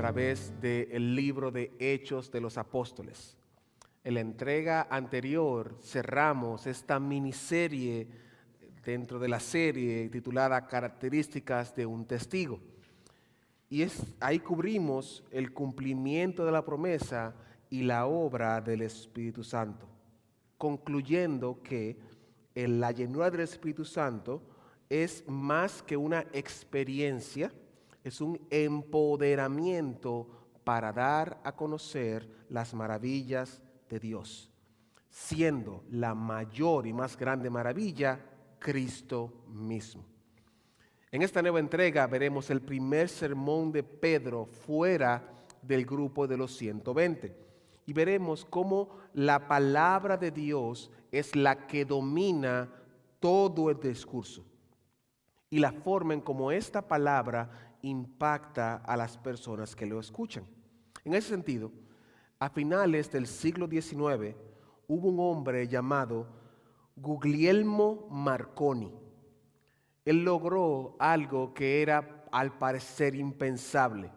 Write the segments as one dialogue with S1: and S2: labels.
S1: través del libro de Hechos de los Apóstoles. En la entrega anterior cerramos esta miniserie dentro de la serie titulada Características de un testigo. Y ahí cubrimos el cumplimiento de la promesa y la obra del Espíritu Santo, concluyendo que la llenura del Espíritu Santo es más que una experiencia, es un empoderamiento para dar a conocer las maravillas de Dios, siendo la mayor y más grande maravilla Cristo mismo. En esta nueva entrega veremos el primer sermón de Pedro fuera del grupo de los 120 y veremos cómo la palabra de Dios es la que domina todo el discurso y la forma en cómo esta palabra impacta a las personas que lo escuchan. En ese sentido, a finales del siglo XIX hubo un hombre llamado Guglielmo Marconi. Él logró algo que era al parecer impensable.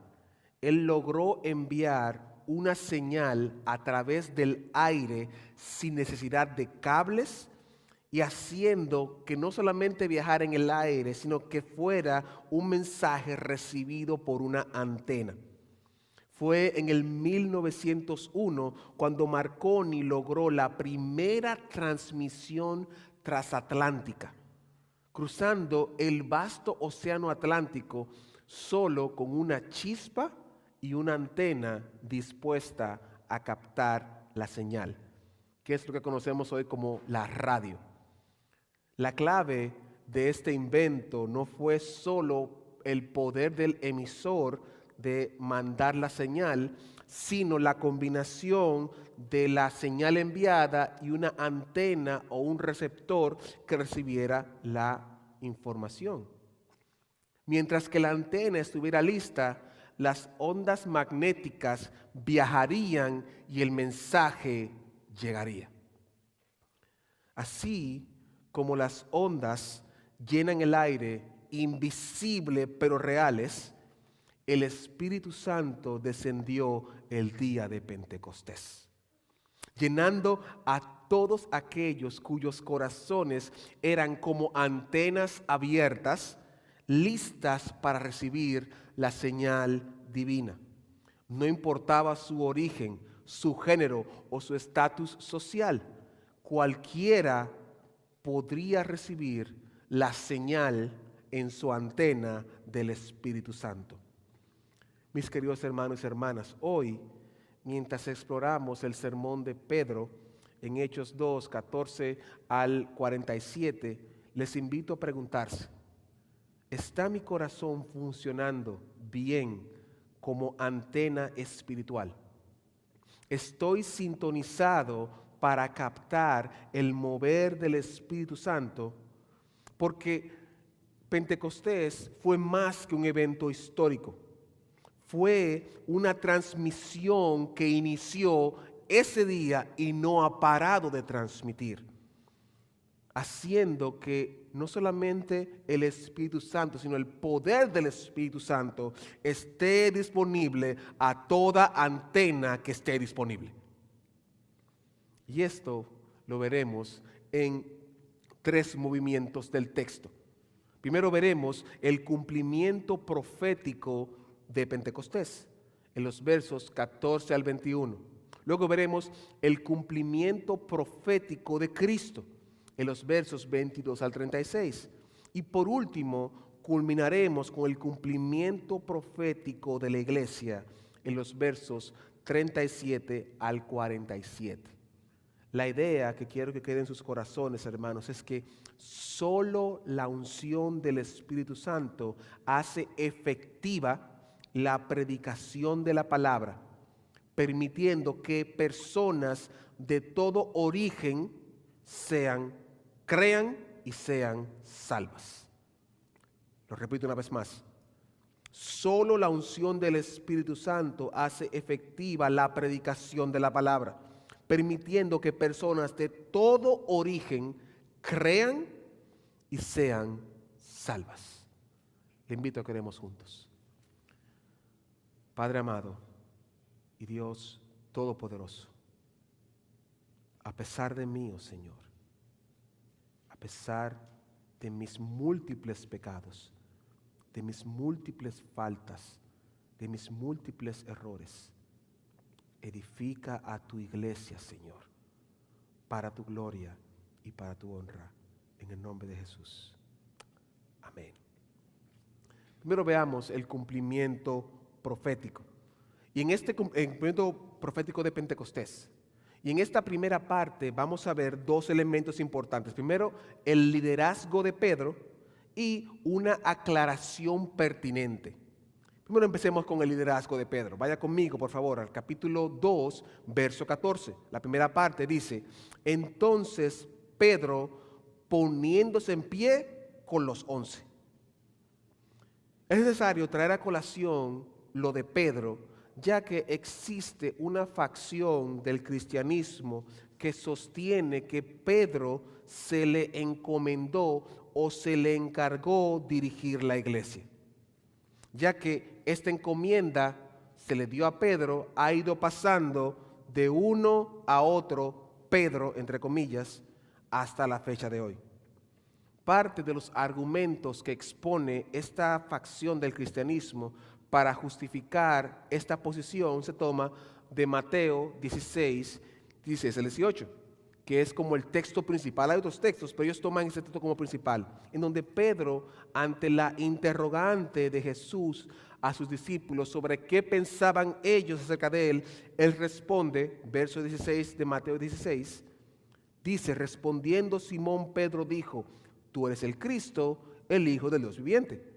S1: Él logró enviar una señal a través del aire sin necesidad de cables y haciendo que no solamente viajara en el aire, sino que fuera un mensaje recibido por una antena. Fue en el 1901 cuando Marconi logró la primera transmisión transatlántica, cruzando el vasto océano Atlántico solo con una chispa y una antena dispuesta a captar la señal, que es lo que conocemos hoy como la radio. La clave de este invento no fue solo el poder del emisor de mandar la señal, sino la combinación de la señal enviada y una antena o un receptor que recibiera la información. Mientras que la antena estuviera lista, las ondas magnéticas viajarían y el mensaje llegaría. Así como las ondas llenan el aire, invisible pero reales, el Espíritu Santo descendió el día de Pentecostés, llenando a todos aquellos cuyos corazones eran como antenas abiertas, listas para recibir la señal divina. No importaba su origen, su género o su estatus social, cualquiera podría recibir la señal en su antena del Espíritu Santo. Mis queridos hermanos y hermanas, hoy, mientras exploramos el sermón de Pedro en Hechos 2, 14 al 47, les invito a preguntarse: ¿está mi corazón funcionando bien como antena espiritual? ¿Estoy sintonizado para captar el mover del Espíritu Santo? Porque Pentecostés fue más que un evento histórico. Fue una transmisión que inició ese día y no ha parado de transmitir, haciendo que no solamente el Espíritu Santo, sino el poder del Espíritu Santo esté disponible a toda antena que esté disponible. Y esto lo veremos en 3 movimientos del texto. Primero veremos el cumplimiento profético de Pentecostés en los versos 14 al 21. Luego veremos el cumplimiento profético de Cristo en los versos 22 al 36. Y por último, culminaremos con el cumplimiento profético de la iglesia en los versos 37 al 47. La idea que quiero que quede en sus corazones, hermanos, es que solo la unción del Espíritu Santo hace efectiva la predicación de la palabra, permitiendo que personas de todo origen crean y sean salvas. Lo repito una vez más. Solo la unción del Espíritu Santo hace efectiva la predicación de la palabra, permitiendo que personas de todo origen crean y sean salvas. Le invito a que oremos juntos. Padre amado y Dios Todopoderoso, a pesar de mí, oh Señor, a pesar de mis múltiples pecados, de mis múltiples faltas, de mis múltiples errores, edifica a tu iglesia, Señor, para tu gloria y para tu honra, en el nombre de Jesús. Amén. Primero veamos el cumplimiento profético. Y en este cumplimiento profético de Pentecostés, y en esta primera parte vamos a ver dos elementos importantes. Primero, el liderazgo de Pedro y una aclaración pertinente. Primero empecemos con el liderazgo de Pedro. Vaya conmigo, por favor, al capítulo 2, verso 14. La primera parte dice: entonces Pedro, poniéndose en pie con los 11. Es necesario traer a colación lo de Pedro, ya que existe una facción del cristianismo que sostiene que Pedro se le encomendó o se le encargó dirigir la iglesia, ya que esta encomienda se le dio a Pedro, ha ido pasando de uno a otro Pedro, entre comillas, hasta la fecha de hoy. Parte de los argumentos que expone esta facción del cristianismo para justificar esta posición se toma de Mateo 16, 16 al 18, que es como el texto principal. Hay otros textos, pero ellos toman este texto como principal, en donde Pedro, ante la interrogante de Jesús a sus discípulos sobre qué pensaban ellos acerca de él responde, verso 16 de Mateo 16, dice: respondiendo Simón Pedro dijo: tú eres el Cristo, el Hijo del Dios viviente.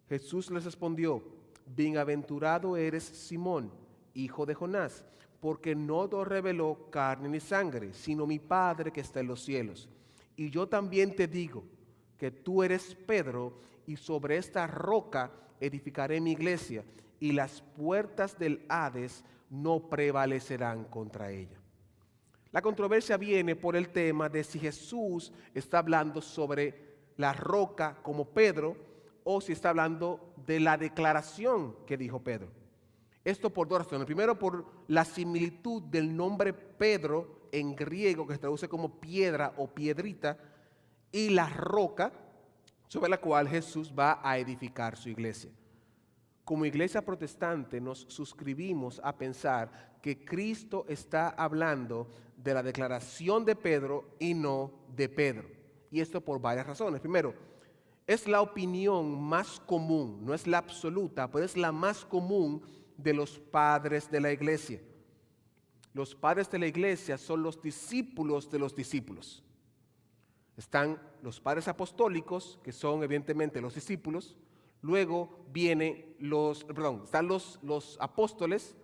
S1: Jesús les respondió: bienaventurado eres Simón, hijo de Jonás, porque no te reveló carne ni sangre, sino mi Padre que está en los cielos. Y yo también te digo que tú eres Pedro, y sobre esta roca edificaré mi iglesia, y las puertas del Hades no prevalecerán contra ella. La controversia viene por el tema de si Jesús está hablando sobre la roca como Pedro, o si está hablando de la declaración que dijo Pedro. Esto por dos razones. Primero, por la similitud del nombre Pedro en griego, que se traduce como piedra o piedrita, y la roca sobre la cual Jesús va a edificar su iglesia. Como iglesia protestante nos suscribimos a pensar que Cristo está hablando de la declaración de Pedro y no de Pedro. Y esto por varias razones. Primero, es la opinión más común, no es la absoluta, pero es la más común de los padres de la iglesia. Los padres de la iglesia son los discípulos de los discípulos. Están los padres apostólicos, que son evidentemente los discípulos. Luego están los apóstoles.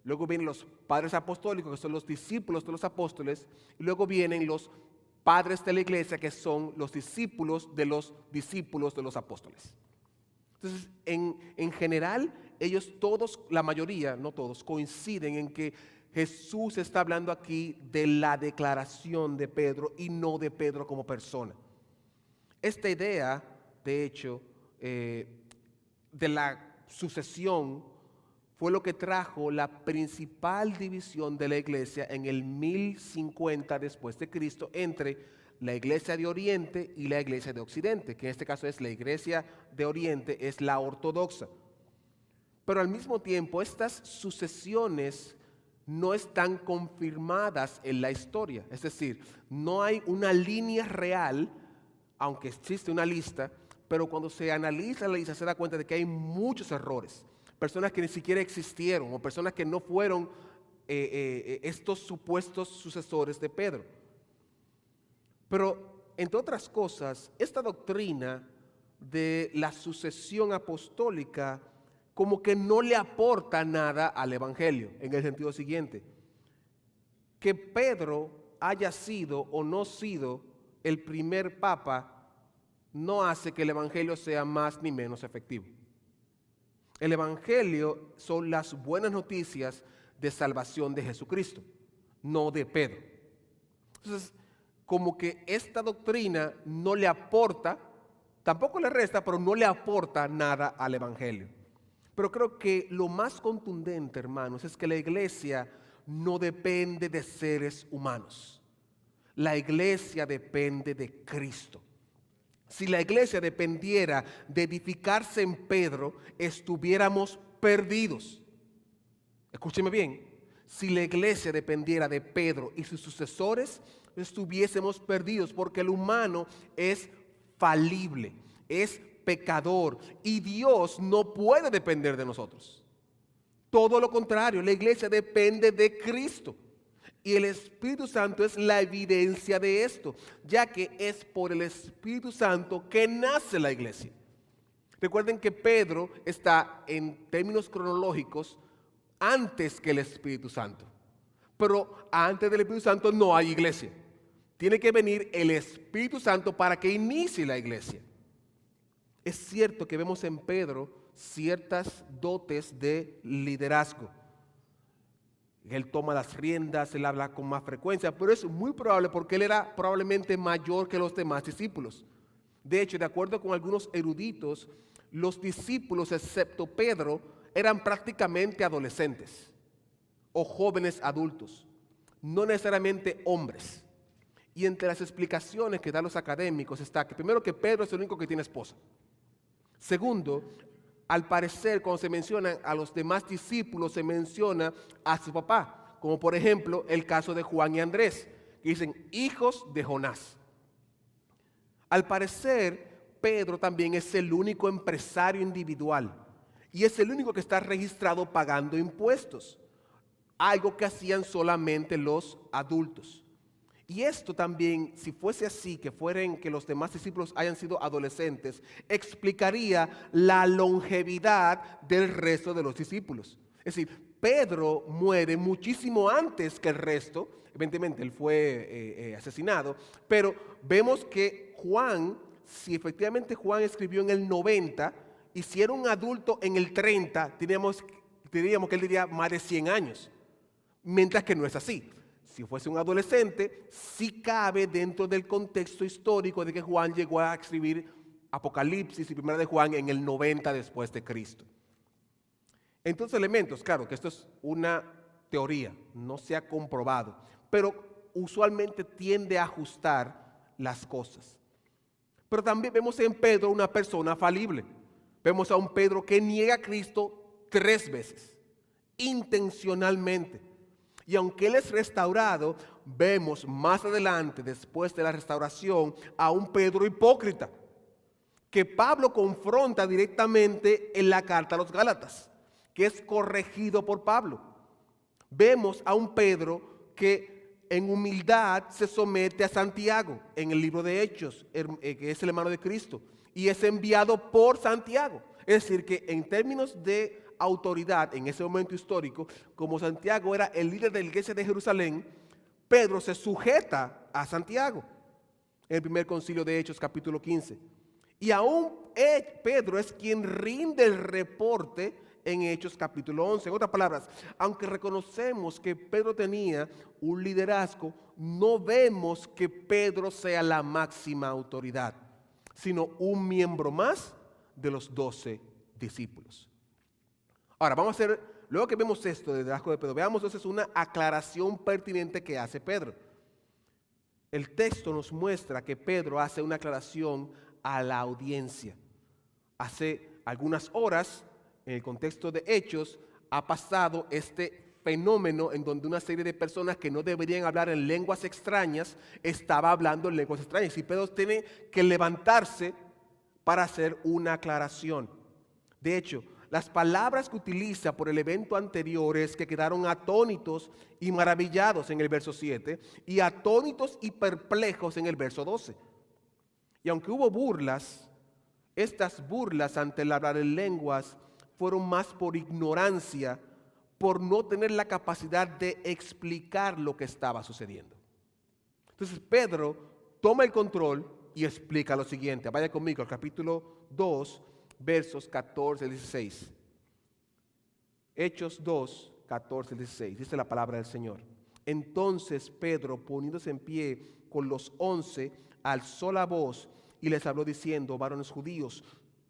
S1: Luego vienen los padres apostólicos, que son los discípulos de los apóstoles. Y luego vienen los padres de la iglesia, que son los discípulos de los apóstoles. Entonces, en general, ellos todos, la mayoría, no todos, coinciden en que Jesús está hablando aquí de la declaración de Pedro y no de Pedro como persona. Esta idea, de hecho, de la sucesión fue lo que trajo la principal división de la iglesia en el 1050 después de Cristo entre la iglesia de Oriente y la iglesia de Occidente, que en este caso es la iglesia de Oriente, es la ortodoxa. Pero al mismo tiempo, estas sucesiones no están confirmadas en la historia. Es decir, no hay una línea real, aunque existe una lista, pero cuando se analiza la lista se da cuenta de que hay muchos errores. Personas que ni siquiera existieron o personas que no fueron estos supuestos sucesores de Pedro. Pero, entre otras cosas, esta doctrina de la sucesión apostólica como que no le aporta nada al Evangelio, en el sentido siguiente: que Pedro haya sido o no sido el primer papa no hace que el Evangelio sea más ni menos efectivo. El Evangelio son las buenas noticias de salvación de Jesucristo, no de Pedro. Entonces, como que esta doctrina no le aporta, tampoco le resta, pero no le aporta nada al Evangelio. Pero creo que lo más contundente, hermanos, es que la iglesia no depende de seres humanos. La iglesia depende de Cristo. Si la iglesia dependiera de edificarse en Pedro, estuviéramos perdidos. Escúcheme bien, si la iglesia dependiera de Pedro y sus sucesores, estuviésemos perdidos, porque el humano es falible, es pecador, y Dios no puede depender de nosotros. Todo lo contrario, la iglesia depende de Cristo. Y el Espíritu Santo es la evidencia de esto, ya que es por el Espíritu Santo que nace la iglesia. Recuerden que Pedro está en términos cronológicos antes que el Espíritu Santo. Pero antes del Espíritu Santo no hay iglesia. Tiene que venir el Espíritu Santo para que inicie la iglesia. Es cierto que vemos en Pedro ciertas dotes de liderazgo. Él toma las riendas, él habla con más frecuencia, pero es muy probable porque él era probablemente mayor que los demás discípulos. De hecho, de acuerdo con algunos eruditos, los discípulos, excepto Pedro, eran prácticamente adolescentes o jóvenes adultos, no necesariamente hombres. Y entre las explicaciones que dan los académicos está que primero que Pedro es el único que tiene esposa. Segundo, al parecer, cuando se mencionan a los demás discípulos, se menciona a su papá, como por ejemplo el caso de Juan y Andrés, que dicen hijos de Jonás. Al parecer, Pedro también es el único empresario individual y es el único que está registrado pagando impuestos, algo que hacían solamente los adultos. Y esto también, si fuese así, que los demás discípulos hayan sido adolescentes, explicaría la longevidad del resto de los discípulos. Es decir, Pedro muere muchísimo antes que el resto, evidentemente él fue asesinado, pero vemos que Juan, si efectivamente Juan escribió en el 90, y si era un adulto en el 30, diríamos que él diría más de 100 años, mientras que no es así. Si fuese un adolescente, sí cabe dentro del contexto histórico de que Juan llegó a escribir Apocalipsis y Primera de Juan en el 90 después de Cristo. Entonces, elementos, claro que esto es una teoría, no se ha comprobado, pero usualmente tiende a ajustar las cosas. Pero también vemos en Pedro una persona falible. Vemos a un Pedro que niega a Cristo 3 veces, intencionalmente. Y aunque él es restaurado, vemos más adelante, después de la restauración, a un Pedro hipócrita, que Pablo confronta directamente en la carta a los Gálatas, que es corregido por Pablo. Vemos a un Pedro que en humildad se somete a Santiago, en el libro de Hechos, que es el hermano de Cristo, y es enviado por Santiago. Es decir, que en términos de autoridad en ese momento histórico, como Santiago era el líder de la iglesia de Jerusalén, Pedro se sujeta a Santiago en el primer concilio de Hechos capítulo 15. Y aún Pedro es quien rinde el reporte en Hechos capítulo 11. En otras palabras, aunque reconocemos que Pedro tenía un liderazgo, no vemos que Pedro sea la máxima autoridad, sino un miembro más de los 12 discípulos. Ahora, vamos a hacer, luego que vemos esto del liderazgo de Pedro, veamos entonces una aclaración pertinente que hace Pedro. El texto nos muestra que Pedro hace una aclaración a la audiencia. Hace algunas horas, en el contexto de Hechos, ha pasado este fenómeno en donde una serie de personas que no deberían hablar en lenguas extrañas, estaba hablando en lenguas extrañas. Y Pedro tiene que levantarse para hacer una aclaración. De hecho, las palabras que utiliza por el evento anterior es que quedaron atónitos y maravillados en el verso 7 y atónitos y perplejos en el verso 12. Y aunque hubo burlas, estas burlas ante el hablar en lenguas fueron más por ignorancia, por no tener la capacidad de explicar lo que estaba sucediendo. Entonces Pedro toma el control y explica lo siguiente. Vaya conmigo al capítulo 2, versos 14 y 16. Hechos 2, 14 y 16. Dice la palabra del Señor. Entonces Pedro, poniéndose en pie con los 11, alzó la voz y les habló diciendo: varones judíos,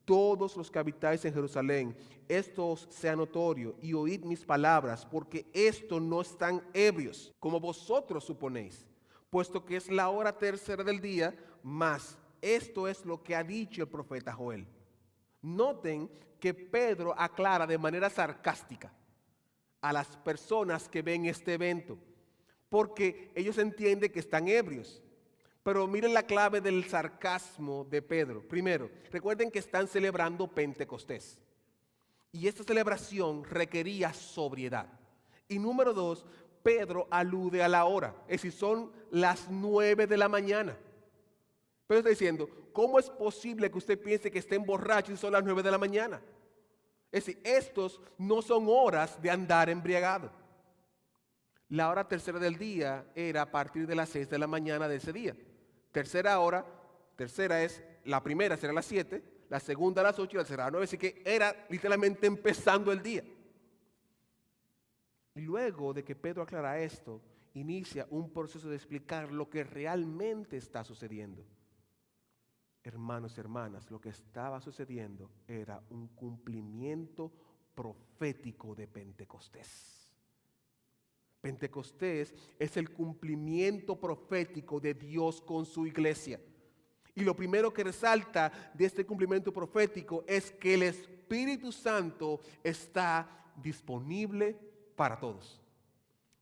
S1: todos los que habitáis en Jerusalén, esto os sea notorio y oíd mis palabras, porque esto no están ebrios, como vosotros suponéis, puesto que es la hora tercera del día, mas esto es lo que ha dicho el profeta Joel. Noten que Pedro aclara de manera sarcástica a las personas que ven este evento, porque ellos entienden que están ebrios. Pero miren la clave del sarcasmo de Pedro. Primero, recuerden que están celebrando Pentecostés. Y esta celebración requería sobriedad. Y número dos, Pedro alude a la hora. Es decir, son las 9 de la mañana. Pedro está diciendo, ¿cómo es posible que usted piense que estén borrachos y son las 9 de la mañana? Es decir, estos no son horas de andar embriagado. La hora tercera del día era a partir de las 6 de la mañana de ese día. La primera será a las 7, la segunda a las 8 y la tercera a las 9, así que era literalmente empezando el día. Y luego de que Pedro aclara esto, inicia un proceso de explicar lo que realmente está sucediendo. Hermanos y hermanas, lo que estaba sucediendo era un cumplimiento profético de Pentecostés. Pentecostés es el cumplimiento profético de Dios con su iglesia. Y lo primero que resalta de este cumplimiento profético es que el Espíritu Santo está disponible para todos.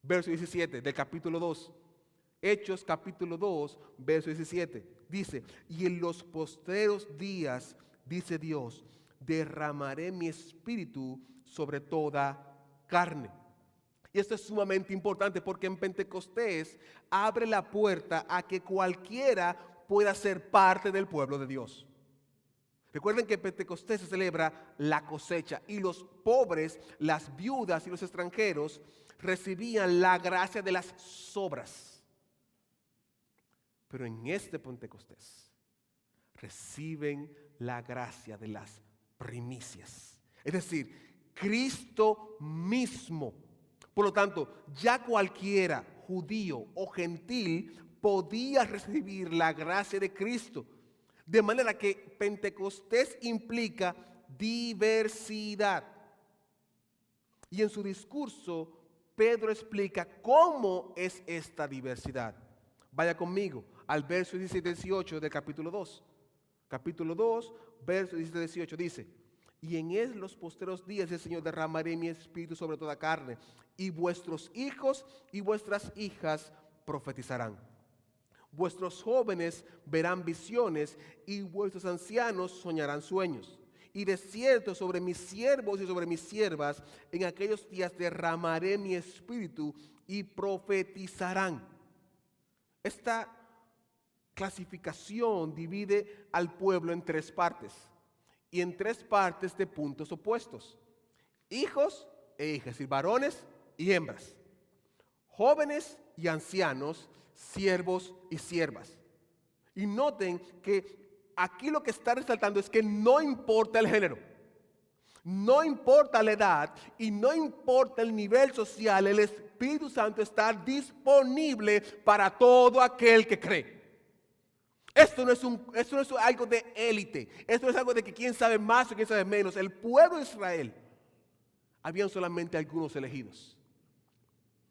S1: Verso 17 del capítulo 2. Hechos capítulo 2, verso 17. Dice, y en los postreros días, dice Dios, derramaré mi espíritu sobre toda carne. Y esto es sumamente importante porque en Pentecostés abre la puerta a que cualquiera pueda ser parte del pueblo de Dios. Recuerden que en Pentecostés se celebra la cosecha y los pobres, las viudas y los extranjeros recibían la gracia de las sobras. Pero en este Pentecostés reciben la gracia de las primicias. Es decir, Cristo mismo. Por lo tanto, ya cualquiera, judío o gentil, podía recibir la gracia de Cristo. De manera que Pentecostés implica diversidad. Y en su discurso, Pedro explica cómo es esta diversidad. Vaya conmigo al verso 17-18 del capítulo 2. Capítulo 2, verso 17-18 dice, y en los posteros días el Señor derramaré mi espíritu sobre toda carne, y vuestros hijos y vuestras hijas profetizarán. Vuestros jóvenes verán visiones y vuestros ancianos soñarán sueños. Y de cierto sobre mis siervos y sobre mis siervas en aquellos días derramaré mi espíritu y profetizarán. Esta clasificación divide al pueblo en tres partes y en tres partes de puntos opuestos: hijos e hijas, es decir, varones y hembras, jóvenes y ancianos, siervos y siervas. Y noten que aquí lo que está resaltando es que no importa el género, no importa la edad y no importa el nivel social, el Espíritu Santo está disponible para todo aquel que cree. Esto no es algo de élite, esto no es algo de que quién sabe más o quién sabe menos. El pueblo de Israel, habían solamente algunos elegidos.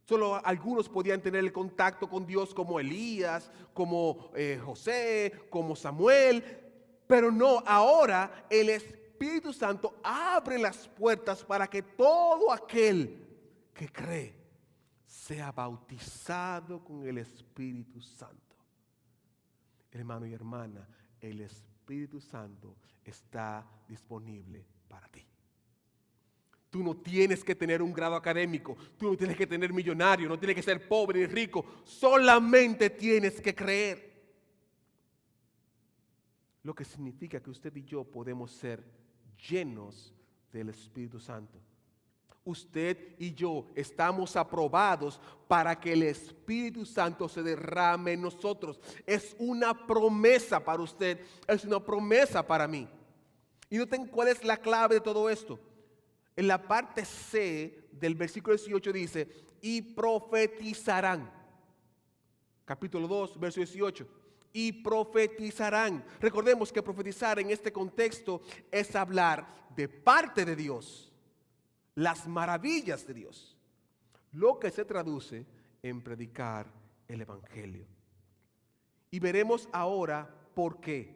S1: Solo algunos podían tener el contacto con Dios, como Elías, como José, como Samuel. Pero no, ahora el Espíritu Santo abre las puertas para que todo aquel que cree sea bautizado con el Espíritu Santo. Hermano y hermana, el Espíritu Santo está disponible para ti. Tú no tienes que tener un grado académico, tú no tienes que tener millonario, no tienes que ser pobre ni rico, solamente tienes que creer. Lo que significa que usted y yo podemos ser llenos del Espíritu Santo. Usted y yo estamos aprobados para que el Espíritu Santo se derrame en nosotros. Es una promesa para usted, es una promesa para mí. Y noten cuál es la clave de todo esto. En la parte C del versículo 18 dice, y profetizarán. Capítulo 2, verso 18. y profetizarán. Recordemos que profetizar en este contexto es hablar de parte de Dios, las maravillas de Dios, lo que se traduce en predicar el Evangelio. Y veremos ahora por qué.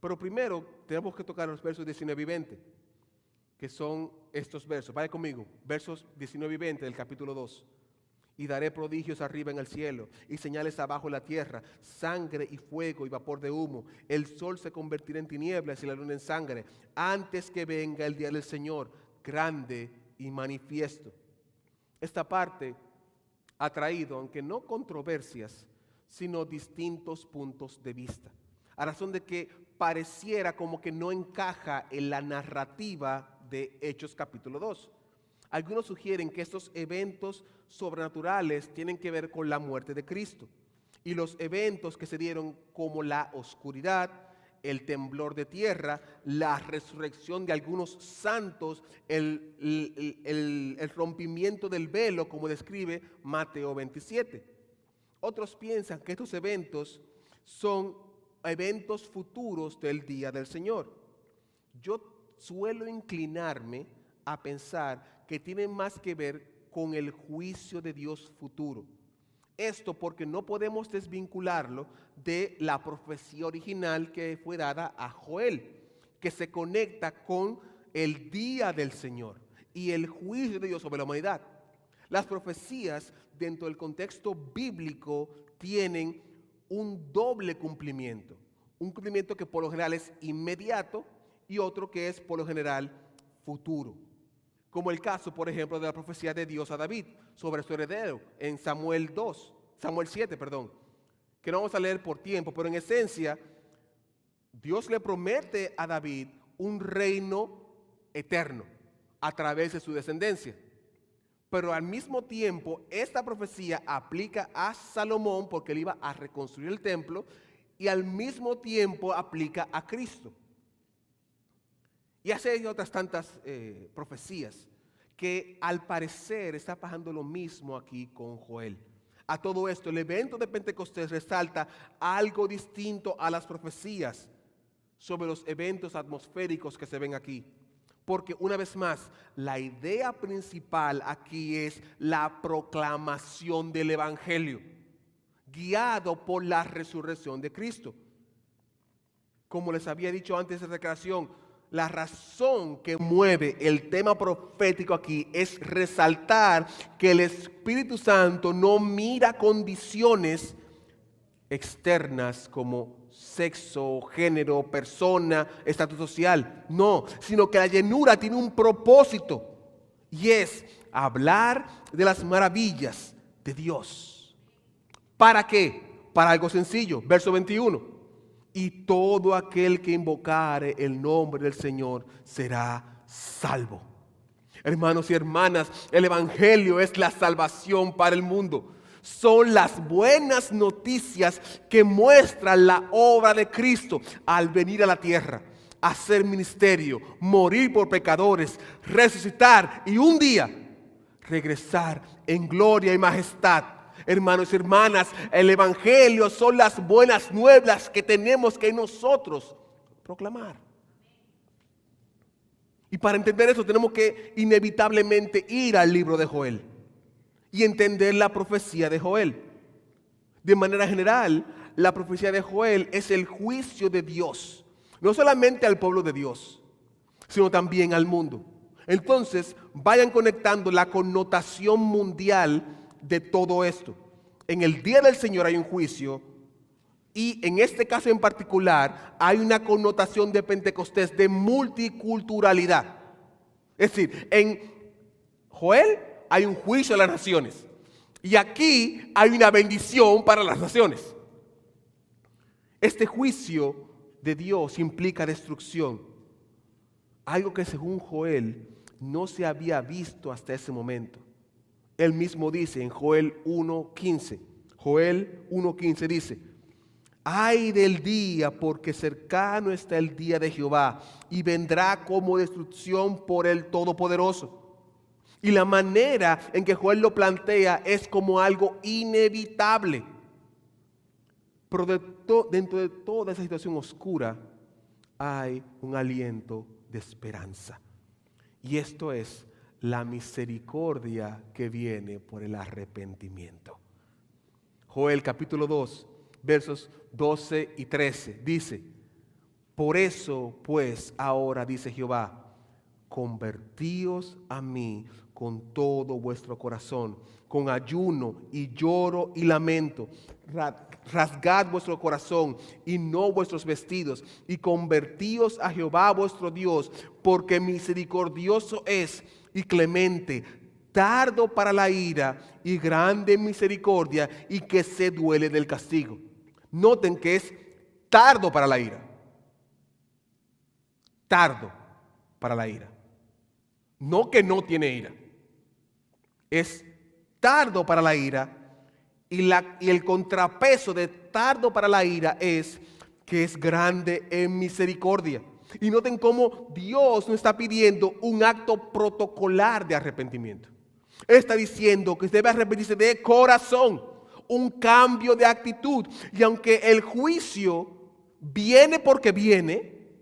S1: Pero primero tenemos que tocar los versos 19 y 20, que son estos versos. Vaya conmigo, versos 19 y 20 del capítulo 2. Y daré prodigios arriba en el cielo y señales abajo en la tierra, sangre y fuego y vapor de humo. El sol se convertirá en tinieblas y la luna en sangre, antes que venga el día del Señor, grande y manifiesto. Esta parte ha traído, aunque no controversias, sino distintos puntos de vista, a razón de que pareciera como que no encaja en la narrativa de Hechos capítulo 2. Algunos sugieren que estos eventos sobrenaturales tienen que ver con la muerte de Cristo, y los eventos que se dieron como la oscuridad, el temblor de tierra, la resurrección de algunos santos, el rompimiento del velo, como describe Mateo 27. Otros piensan que estos eventos son eventos futuros del día del Señor. Yo suelo inclinarme a pensar que tienen más que ver con el juicio de Dios futuro. Esto porque no podemos desvincularlo de la profecía original que fue dada a Joel, que se conecta con el día del Señor y el juicio de Dios sobre la humanidad. Las profecías dentro del contexto bíblico tienen un doble cumplimiento. Un cumplimiento que por lo general es inmediato y otro que es por lo general futuro. Como el caso, por ejemplo, de la profecía de Dios a David sobre su heredero en Samuel 7, que no vamos a leer por tiempo, pero en esencia, Dios le promete a David un reino eterno a través de su descendencia. Pero al mismo tiempo, esta profecía aplica a Salomón porque él iba a reconstruir el templo, y al mismo tiempo aplica a Cristo. Y así hay otras tantas profecías que al parecer está pasando lo mismo aquí con Joel. A todo esto, el evento de Pentecostés resalta algo distinto a las profecías sobre los eventos atmosféricos que se ven aquí. Porque una vez más, la idea principal aquí es la proclamación del Evangelio, guiado por la resurrección de Cristo. Como les había dicho antes de recreación, la razón que mueve el tema profético aquí es resaltar que el Espíritu Santo no mira condiciones externas como sexo, género, persona, estatus social. No, sino que la llenura tiene un propósito y es hablar de las maravillas de Dios. ¿Para qué? Para algo sencillo, verso 21. Y todo aquel que invocare el nombre del Señor será salvo. Hermanos y hermanas, el Evangelio es la salvación para el mundo. Son las buenas noticias que muestran la obra de Cristo al venir a la tierra, hacer ministerio, morir por pecadores, resucitar y un día regresar en gloria y majestad. Hermanos y hermanas, el Evangelio son las buenas nuevas que tenemos que nosotros proclamar. Y para entender eso tenemos que inevitablemente ir al libro de Joel y entender la profecía de Joel. De manera general, la profecía de Joel es el juicio de Dios, no solamente al pueblo de Dios, sino también al mundo. Entonces, vayan conectando la connotación mundial de todo esto. En el día del Señor hay un juicio y en este caso en particular hay una connotación de Pentecostés de multiculturalidad. Es decir, en Joel hay un juicio a las naciones y aquí hay una bendición para las naciones. Este juicio de Dios implica destrucción, algo que según Joel no se había visto hasta ese momento. Él mismo dice en Joel 1:15 dice: ay del día, porque cercano está el día de Jehová, y vendrá como destrucción por el Todopoderoso. Y la manera en que Joel lo plantea es como algo inevitable. Pero dentro de toda esa situación oscura hay un aliento de esperanza. Y esto es la misericordia que viene por el arrepentimiento. Joel capítulo 2, versos 12 y 13 dice: por eso pues ahora, dice Jehová, convertíos a mí con todo vuestro corazón, con ayuno y lloro y lamento. Rasgad vuestro corazón y no vuestros vestidos, y convertíos a Jehová vuestro Dios, porque misericordioso es y clemente, tardo para la ira y grande en misericordia, y que se duele del castigo. Noten que es tardo para la ira. Tardo para la ira. No que no tiene ira. Es tardo para la ira, y el contrapeso de tardo para la ira es que es grande en misericordia. Y noten cómo Dios no está pidiendo un acto protocolar de arrepentimiento. Él está diciendo que debe arrepentirse de corazón, un cambio de actitud. Y aunque el juicio viene porque viene,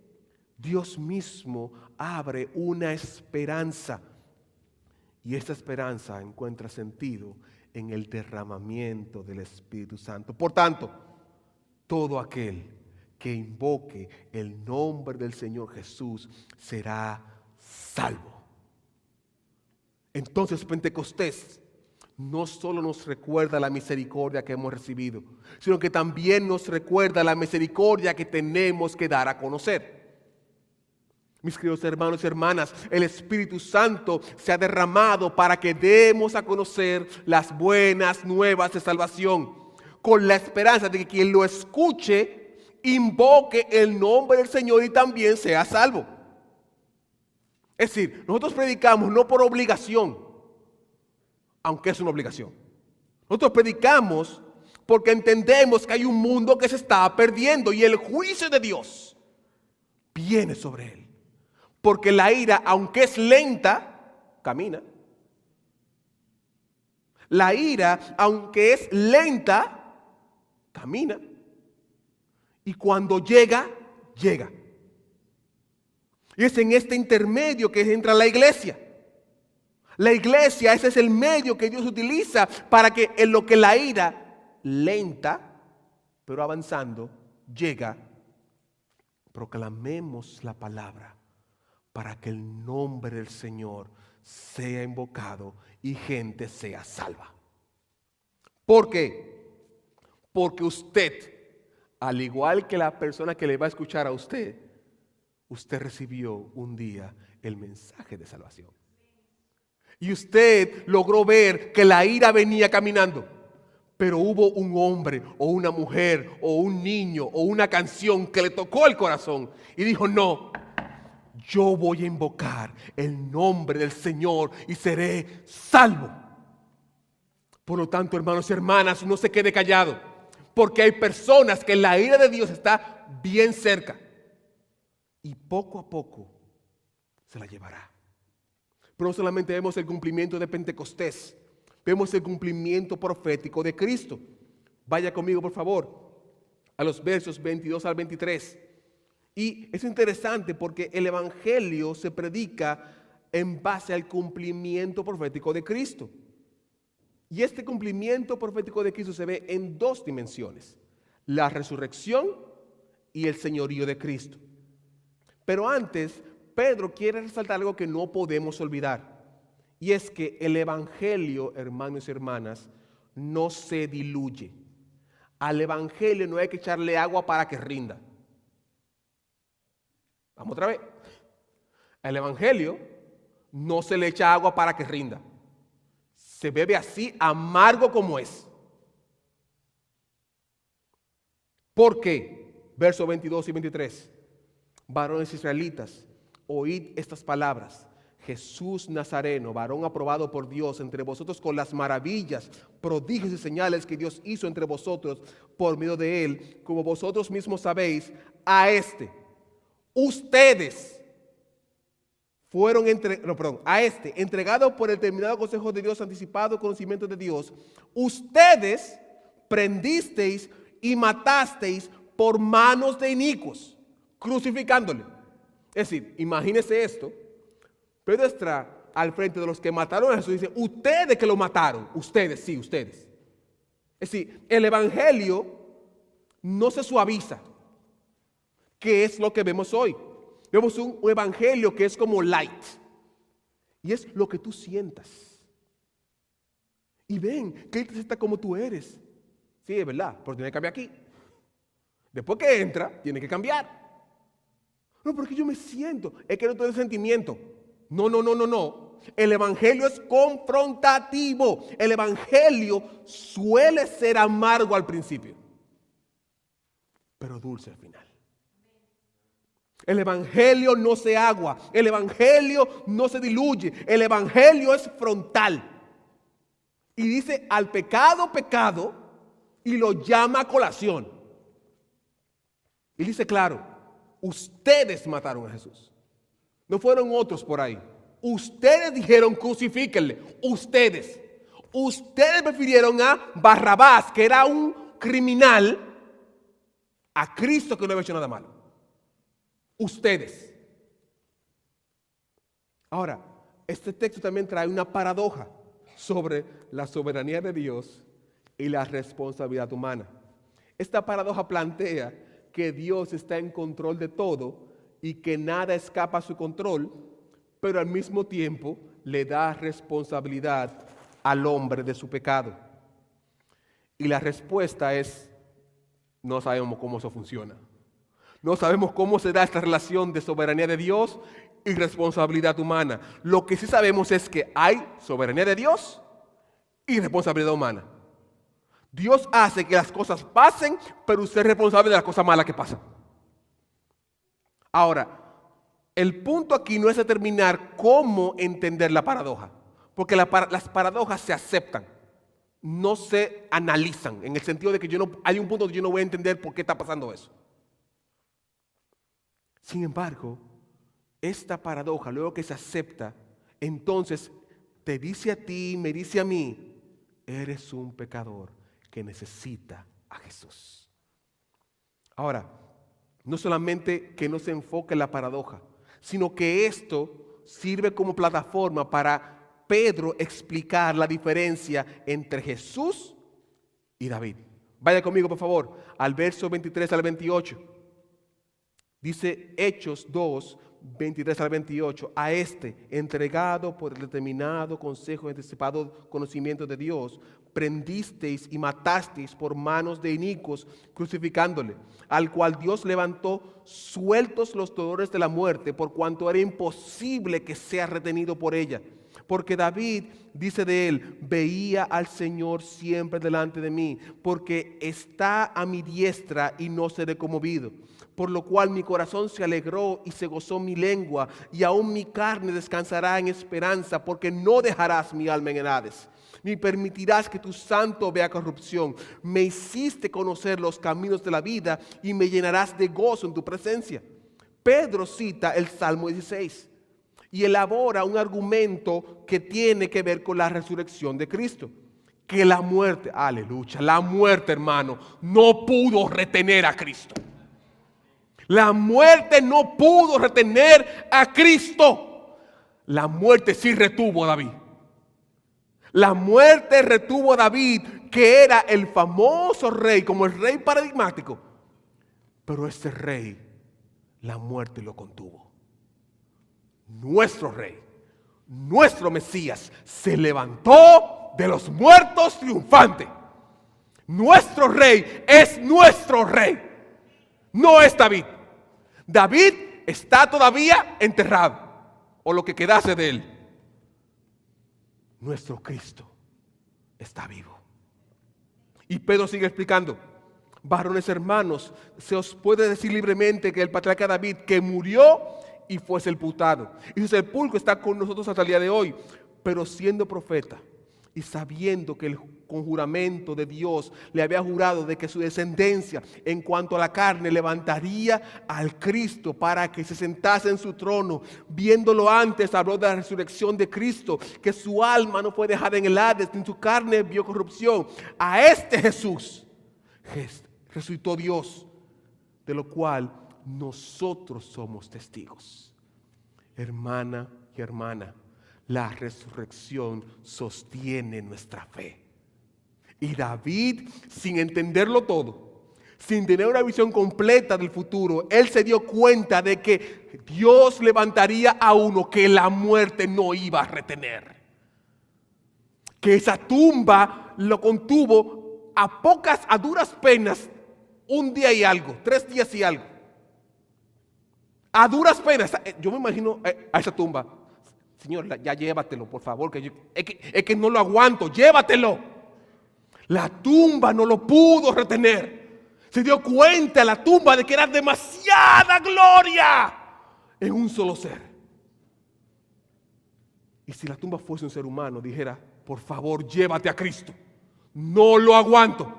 S1: Dios mismo abre una esperanza. Y esta esperanza encuentra sentido en el derramamiento del Espíritu Santo. Por tanto, todo aquel que invoque el nombre del Señor Jesús será salvo. Entonces, Pentecostés no solo nos recuerda la misericordia que hemos recibido, sino que también nos recuerda la misericordia que tenemos que dar a conocer. Mis queridos hermanos y hermanas, el Espíritu Santo se ha derramado para que demos a conocer las buenas nuevas de salvación, con la esperanza de que quien lo escuche invoque el nombre del Señor y también sea salvo. Es decir, nosotros predicamos no por obligación, aunque es una obligación. Nosotros predicamos porque entendemos que hay un mundo que se está perdiendo y el juicio de Dios viene sobre él. Porque la ira, aunque es lenta, camina. La ira, aunque es lenta, camina. Y cuando llega, llega. Y es en este intermedio que entra la iglesia. La iglesia, ese es el medio que Dios utiliza para que en lo que la ira, lenta, pero avanzando, llega, proclamemos la palabra para que el nombre del Señor sea invocado y gente sea salva. ¿Por qué? Porque usted, al igual que la persona que le va a escuchar a usted recibió un día el mensaje de salvación. Y usted logró ver que la ira venía caminando, pero hubo un hombre o una mujer o un niño o una canción que le tocó el corazón y dijo: no, yo voy a invocar el nombre del Señor y seré salvo. Por lo tanto, hermanos y hermanas, no se quede callado, porque hay personas que la ira de Dios está bien cerca y poco a poco se la llevará. Pero no solamente vemos el cumplimiento de Pentecostés, vemos el cumplimiento profético de Cristo. Vaya conmigo, por favor, a los versos 22 al 23. Y es interesante porque el Evangelio se predica en base al cumplimiento profético de Cristo. Y este cumplimiento profético de Cristo se ve en dos dimensiones: la resurrección y el señorío de Cristo. Pero antes, Pedro quiere resaltar algo que no podemos olvidar. Y es que el Evangelio, hermanos y hermanas, no se diluye. Al Evangelio no hay que echarle agua para que rinda. Vamos otra vez. Al Evangelio no se le echa agua para que rinda. Se bebe así, amargo como es. ¿Por qué? Versos 22 y 23. Varones israelitas, oíd estas palabras. Jesús Nazareno, varón aprobado por Dios entre vosotros con las maravillas, prodigios y señales que Dios hizo entre vosotros por medio de él, como vosotros mismos sabéis, ustedes fueron entregado por el determinado consejo de Dios, anticipado conocimiento de Dios, ustedes prendisteis y matasteis por manos de inicuos, crucificándole. Es decir, imagínese esto. Pedro está al frente de los que mataron a Jesús y dice, ustedes que lo mataron, ustedes, sí, ustedes. Es decir, el evangelio no se suaviza, que es lo que vemos hoy. Vemos un evangelio que es como light, y es lo que tú sientas. Y ven, que Él te acepta como tú eres. Sí, es verdad, pero tiene que cambiar aquí. Después que entra, tiene que cambiar. No, porque yo me siento. Es que no tengo sentimiento. No. El evangelio es confrontativo. El evangelio suele ser amargo al principio, pero dulce al final. El evangelio no se agua. El evangelio no se diluye. El evangelio es frontal. Y dice al pecado, pecado, y lo llama a colación. Y dice claro, ustedes mataron a Jesús. No fueron otros por ahí. Ustedes dijeron crucifíquenle. Ustedes prefirieron a Barrabás, que era un criminal, a Cristo, que no había hecho nada malo. Ustedes. Ahora, este texto también trae una paradoja sobre la soberanía de Dios y la responsabilidad humana. Esta paradoja plantea que Dios está en control de todo y que nada escapa a su control, pero al mismo tiempo le da responsabilidad al hombre de su pecado. Y la respuesta es, no sabemos cómo eso funciona. No sabemos cómo se da esta relación de soberanía de Dios y responsabilidad humana. Lo que sí sabemos es que hay soberanía de Dios y responsabilidad humana. Dios hace que las cosas pasen, pero usted es responsable de las cosas malas que pasan. Ahora, el punto aquí no es determinar cómo entender la paradoja, porque las paradojas se aceptan, no se analizan, en el sentido de que hay un punto donde yo no voy a entender por qué está pasando eso. Sin embargo, esta paradoja, luego que se acepta, entonces te dice a ti, me dice a mí, eres un pecador que necesita a Jesús. Ahora, no solamente que no se enfoque en la paradoja, sino que esto sirve como plataforma para Pedro explicar la diferencia entre Jesús y David. Vaya conmigo, por favor, al verso 23 al 28. Dice Hechos 2, 23 al 28, a este, entregado por el determinado consejo y anticipado conocimiento de Dios, prendisteis y matasteis por manos de inicuos, crucificándole, al cual Dios levantó sueltos los dolores de la muerte, por cuanto era imposible que sea retenido por ella. Porque David dice de él, veía al Señor siempre delante de mí, porque está a mi diestra y no seré conmovido. Por lo cual mi corazón se alegró y se gozó mi lengua, y aún mi carne descansará en esperanza, porque no dejarás mi alma en el Hades, ni permitirás que tu santo vea corrupción. Me hiciste conocer los caminos de la vida, y me llenarás de gozo en tu presencia. Pedro cita el Salmo 16 y elabora un argumento que tiene que ver con la resurrección de Cristo. Que la muerte, aleluya, la muerte, hermano, no pudo retener a Cristo. La muerte no pudo retener a Cristo. La muerte sí retuvo a David. La muerte retuvo a David, que era el famoso rey, como el rey paradigmático. Pero este rey, la muerte lo contuvo. Nuestro rey, nuestro Mesías, se levantó de los muertos triunfante. Nuestro rey es nuestro rey. No es David. David está todavía enterrado, o lo que quedase de él. Nuestro Cristo está vivo. Y Pedro sigue explicando, varones hermanos, se os puede decir libremente que el patriarca David, que murió y fue sepultado, y su sepulcro está con nosotros hasta el día de hoy, pero siendo profeta y sabiendo que el conjuramento de Dios le había jurado de que su descendencia en cuanto a la carne levantaría al Cristo para que se sentase en su trono, viéndolo antes habló de la resurrección de Cristo, que su alma no fue dejada en el Hades, ni su carne vio corrupción. A este Jesús resucitó Dios, de lo cual nosotros somos testigos. Hermana y hermana, la resurrección sostiene nuestra fe. Y David, sin entenderlo todo, sin tener una visión completa del futuro, él se dio cuenta de que Dios levantaría a uno que la muerte no iba a retener. Que esa tumba lo contuvo a duras penas, un día y algo, 3 días y algo. A duras penas. Yo me imagino a esa tumba. Señor, ya llévatelo, por favor, es que no lo aguanto, llévatelo. La tumba no lo pudo retener. Se dio cuenta la tumba de que era demasiada gloria en un solo ser. Y si la tumba fuese un ser humano, dijera, por favor, llévate a Cristo. No lo aguanto.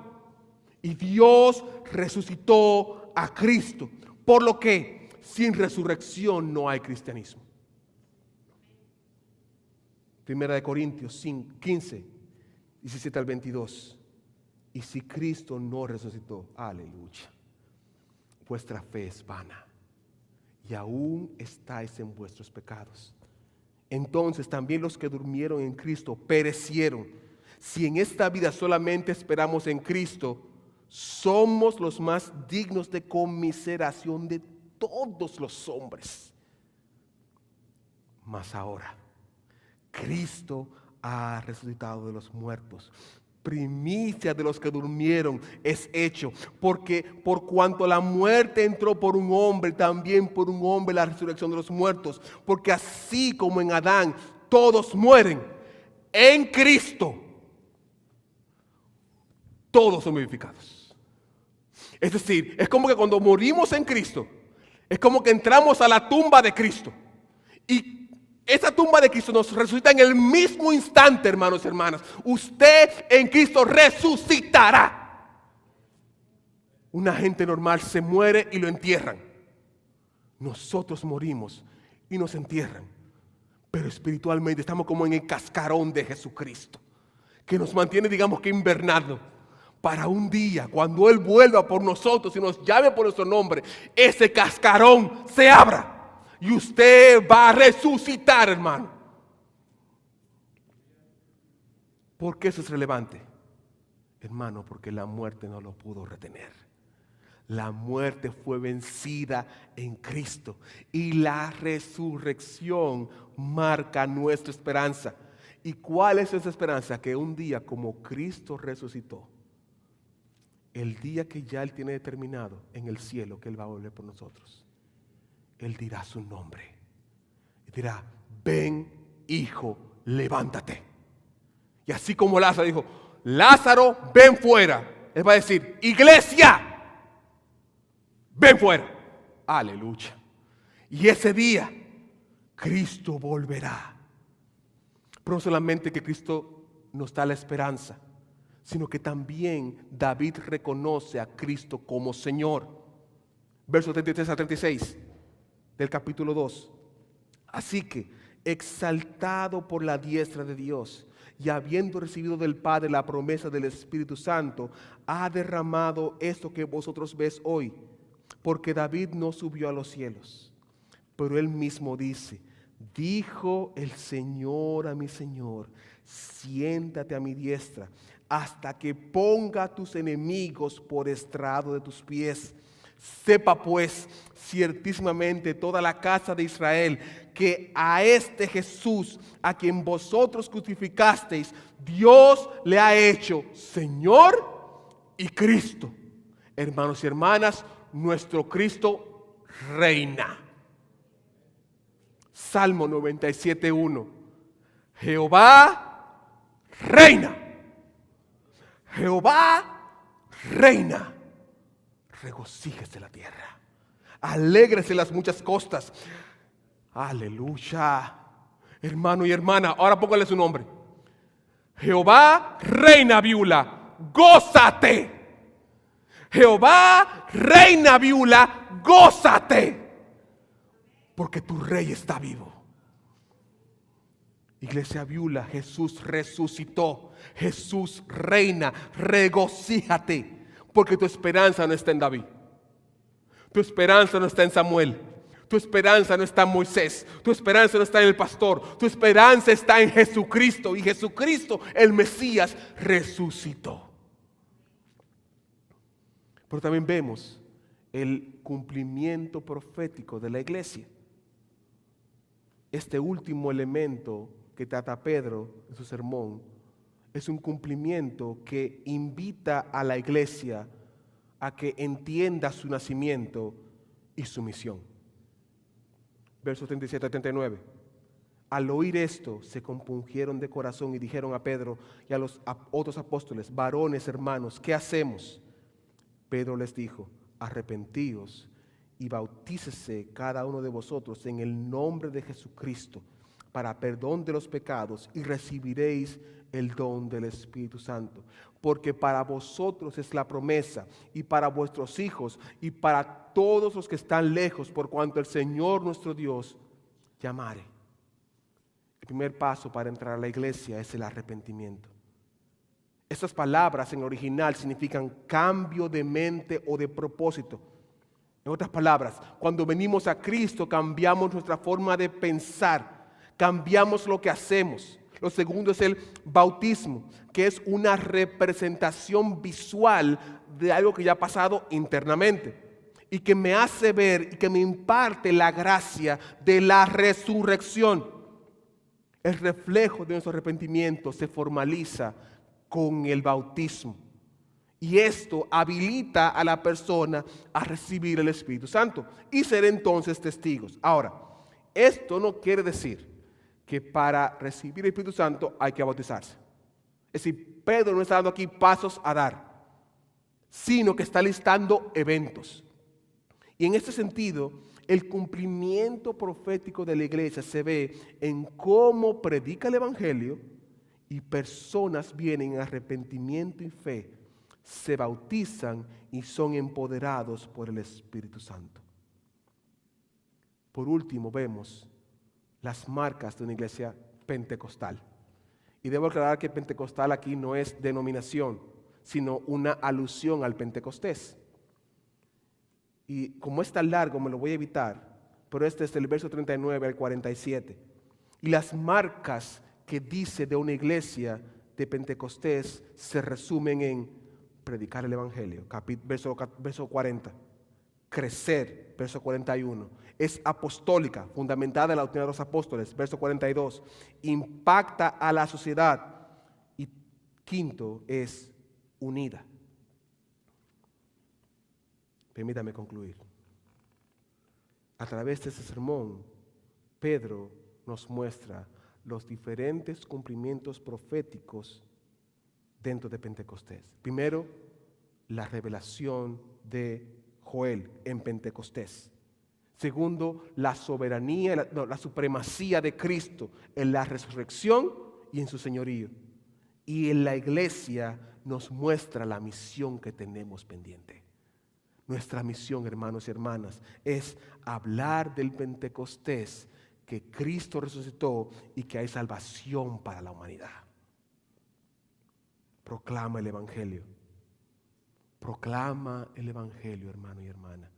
S1: Y Dios resucitó a Cristo. Por lo que sin resurrección no hay cristianismo. Primera de Corintios 15, 17 al 22. Y si Cristo no resucitó, aleluya, vuestra fe es vana y aún estáis en vuestros pecados. Entonces también los que durmieron en Cristo perecieron. Si en esta vida solamente esperamos en Cristo, somos los más dignos de conmiseración de todos los hombres. Mas ahora, Cristo ha resucitado de los muertos. Primicia de los que durmieron es hecho, porque por cuanto la muerte entró por un hombre, también por un hombre la resurrección de los muertos, porque así como en Adán todos mueren, en Cristo todos son vivificados. Es decir, es como que cuando morimos en Cristo, es como que entramos a la tumba de Cristo y esa tumba de Cristo nos resucita en el mismo instante, hermanos y hermanas. Usted en Cristo resucitará. Una gente normal se muere y lo entierran. Nosotros morimos y nos entierran. Pero espiritualmente estamos como en el cascarón de Jesucristo, que nos mantiene, digamos que invernando, para un día, cuando Él vuelva por nosotros y nos llame por nuestro nombre, ese cascarón se abra. Y usted va a resucitar, hermano. ¿Por qué eso es relevante? Hermano, porque la muerte no lo pudo retener. La muerte fue vencida en Cristo. Y la resurrección marca nuestra esperanza. ¿Y cuál es esa esperanza? Que un día como Cristo resucitó, el día que ya Él tiene determinado en el cielo que Él va a volver por nosotros, Él dirá su nombre y dirá, ven hijo, levántate. Y así como Lázaro dijo, Lázaro, ven fuera, Él va a decir, iglesia, ven fuera. Aleluya. Y ese día Cristo volverá. Pero no solamente que Cristo nos da la esperanza, sino que también David reconoce a Cristo como Señor. Versos 33 a 36 del capítulo 2. Así que, exaltado por la diestra de Dios y habiendo recibido del Padre la promesa del Espíritu Santo, ha derramado esto que vosotros ves hoy, porque David no subió a los cielos, pero él mismo dice, dijo el Señor a mi Señor, siéntate a mi diestra, hasta que ponga a tus enemigos por estrado de tus pies. Sepa pues ciertísimamente toda la casa de Israel que a este Jesús, a quien vosotros crucificasteis, Dios le ha hecho Señor y Cristo. Hermanos y hermanas, nuestro Cristo reina. Salmo 97:1. Jehová reina. Jehová reina. Regocíjese la tierra, alégrese las muchas costas. Aleluya. Hermano y hermana, ahora póngale su nombre. Jehová reina, Viula, gózate. Jehová reina, Viula, gózate, porque tu rey está vivo. Iglesia Viula, Jesús resucitó, Jesús reina, regocíjate, Porque tu esperanza no está en David. Tu esperanza no está en Samuel. Tu esperanza no está en Moisés. Tu esperanza no está en el pastor. Tu esperanza está en Jesucristo. Y Jesucristo, el Mesías, resucitó. Pero también vemos el cumplimiento profético de la iglesia. Este último elemento que trata Pedro en su sermón es un cumplimiento que invita a la iglesia a que entienda su nacimiento y su misión. Versos 37 a 39. Al oír esto, se compungieron de corazón y dijeron a Pedro y a los otros apóstoles: varones, hermanos, ¿qué hacemos? Pedro les dijo: arrepentíos y bautícese cada uno de vosotros en el nombre de Jesucristo para perdón de los pecados y recibiréis el don del Espíritu Santo. Porque para vosotros es la promesa y para vuestros hijos y para todos los que están lejos, por cuanto el Señor nuestro Dios llamare. El primer paso para entrar a la iglesia es el arrepentimiento. Estas palabras en original significan cambio de mente o de propósito. En otras palabras, cuando venimos a Cristo cambiamos nuestra forma de pensar, cambiamos lo que hacemos. Lo segundo es el bautismo, que es una representación visual de algo que ya ha pasado internamente y que me hace ver y que me imparte la gracia de la resurrección. El reflejo de nuestro arrepentimiento se formaliza con el bautismo. Y esto habilita a la persona a recibir el Espíritu Santo y ser entonces testigos. Ahora, esto no quiere decir que para recibir el Espíritu Santo hay que bautizarse. Es decir, Pedro no está dando aquí pasos a dar, sino que está listando eventos. Y en este sentido, el cumplimiento profético de la iglesia se ve en cómo predica el Evangelio y personas vienen en arrepentimiento y fe, se bautizan y son empoderados por el Espíritu Santo. Por último, vemos las marcas de una iglesia pentecostal. Y debo aclarar que pentecostal aquí no es denominación, sino una alusión al Pentecostés. Y como es tan largo, me lo voy a evitar, pero este es del verso 39 al 47. Y las marcas que dice de una iglesia de Pentecostés se resumen en predicar el Evangelio, verso 40, crecer, verso 41, es apostólica, fundamentada en la doctrina de los apóstoles, verso 42, impacta a la sociedad y quinto es unida. Permítame concluir. A través de este sermón, Pedro nos muestra los diferentes cumplimientos proféticos dentro de Pentecostés. Primero, la revelación de Joel en Pentecostés. Segundo, la soberanía, la supremacía de Cristo en la resurrección y en su señorío. Y en la iglesia nos muestra la misión que tenemos pendiente. Nuestra misión, hermanos y hermanas, es hablar del Pentecostés, que Cristo resucitó y que hay salvación para la humanidad. Proclama el Evangelio. Proclama el Evangelio, hermano y hermana.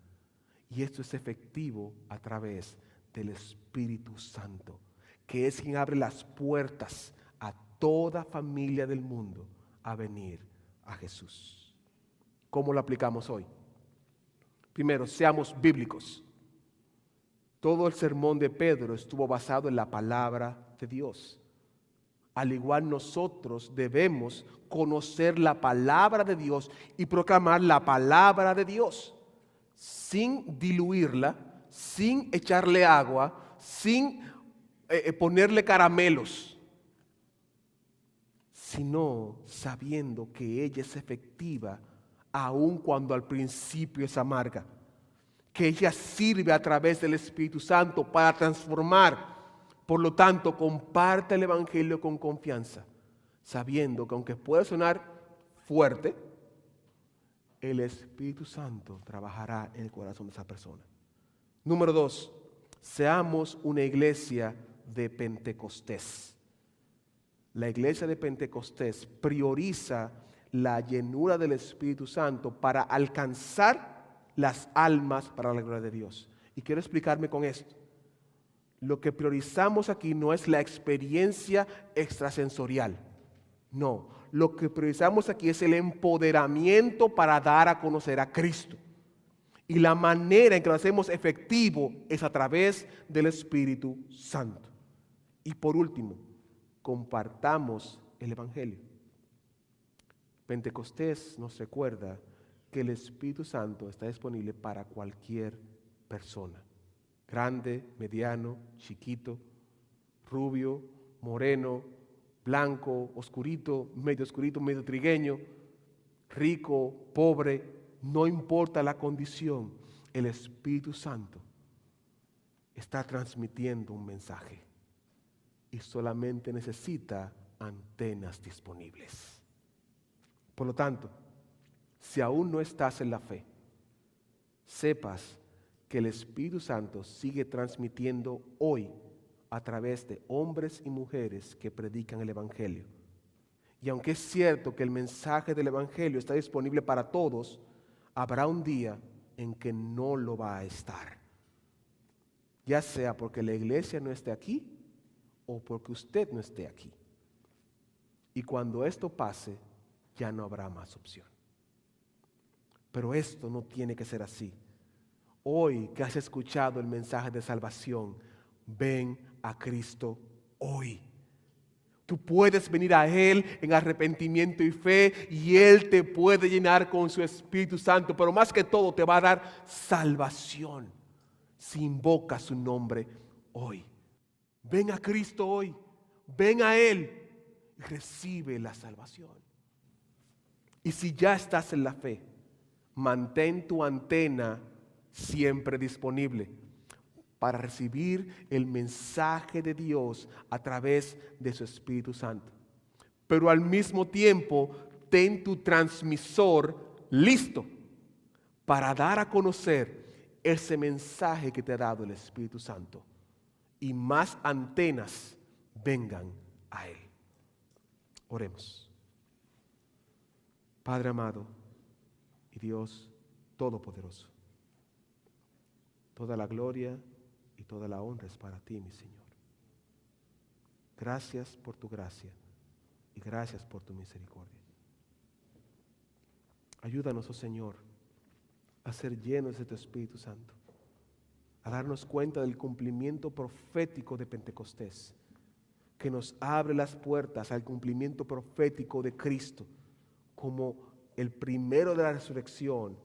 S1: Y esto es efectivo a través del Espíritu Santo, que es quien abre las puertas a toda familia del mundo a venir a Jesús. ¿Cómo lo aplicamos hoy? Primero, seamos bíblicos. Todo el sermón de Pedro estuvo basado en la palabra de Dios. Al igual nosotros debemos conocer la palabra de Dios y proclamar la palabra de Dios sin diluirla, sin echarle agua, sin ponerle caramelos, sino sabiendo que ella es efectiva aun cuando al principio es amarga, que ella sirve a través del Espíritu Santo para transformar. Por lo tanto, comparte el Evangelio con confianza, sabiendo que aunque pueda sonar fuerte, el Espíritu Santo trabajará en el corazón de esa persona. Número 2, seamos una iglesia de Pentecostés. La iglesia de Pentecostés prioriza la llenura del Espíritu Santo para alcanzar las almas para la gloria de Dios. Y quiero explicarme con esto. Lo que priorizamos aquí no es la experiencia extrasensorial. No, lo que priorizamos aquí es el empoderamiento para dar a conocer a Cristo. Y la manera en que lo hacemos efectivo es a través del Espíritu Santo. Y por último, compartamos el Evangelio. Pentecostés nos recuerda que el Espíritu Santo está disponible para cualquier persona. Grande, mediano, chiquito, rubio, moreno, blanco, oscurito, medio trigueño, rico, pobre, no importa la condición, el Espíritu Santo está transmitiendo un mensaje y solamente necesita antenas disponibles. Por lo tanto, si aún no estás en la fe, sepas que el Espíritu Santo sigue transmitiendo hoy a través de hombres y mujeres que predican el Evangelio. Y aunque es cierto que el mensaje del Evangelio está disponible para todos, habrá un día en que no lo va a estar. Ya sea porque la iglesia no esté aquí o porque usted no esté aquí. Y cuando esto pase, ya no habrá más opción. Pero esto no tiene que ser así. Hoy que has escuchado el mensaje de salvación, ven a Cristo hoy. Tú puedes venir a Él en arrepentimiento y fe y Él te puede llenar con su Espíritu Santo, pero más que todo te va a dar salvación si invocas su nombre hoy. Ven a Cristo hoy, ven a Él y recibe la salvación. Y si ya estás en la fe, mantén tu antena siempre disponible para recibir el mensaje de Dios a través de su Espíritu Santo. Pero al mismo tiempo, ten tu transmisor listo para dar a conocer ese mensaje que te ha dado el Espíritu Santo. Y más antenas vengan a Él. Oremos. Padre amado y Dios Todopoderoso, toda la gloria y toda la honra es para ti, mi Señor. Gracias por tu gracia y gracias por tu misericordia. Ayúdanos, oh Señor, a ser llenos de tu Espíritu Santo, a darnos cuenta del cumplimiento profético de Pentecostés, que nos abre las puertas al cumplimiento profético de Cristo como el primero de la resurrección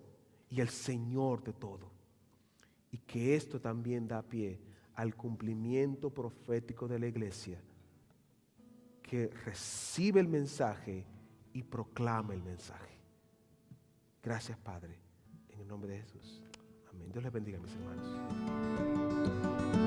S1: y el Señor de todo. Y que esto también da pie al cumplimiento profético de la iglesia, que recibe el mensaje y proclama el mensaje. Gracias, Padre, en el nombre de Jesús. Amén. Dios les bendiga, mis hermanos.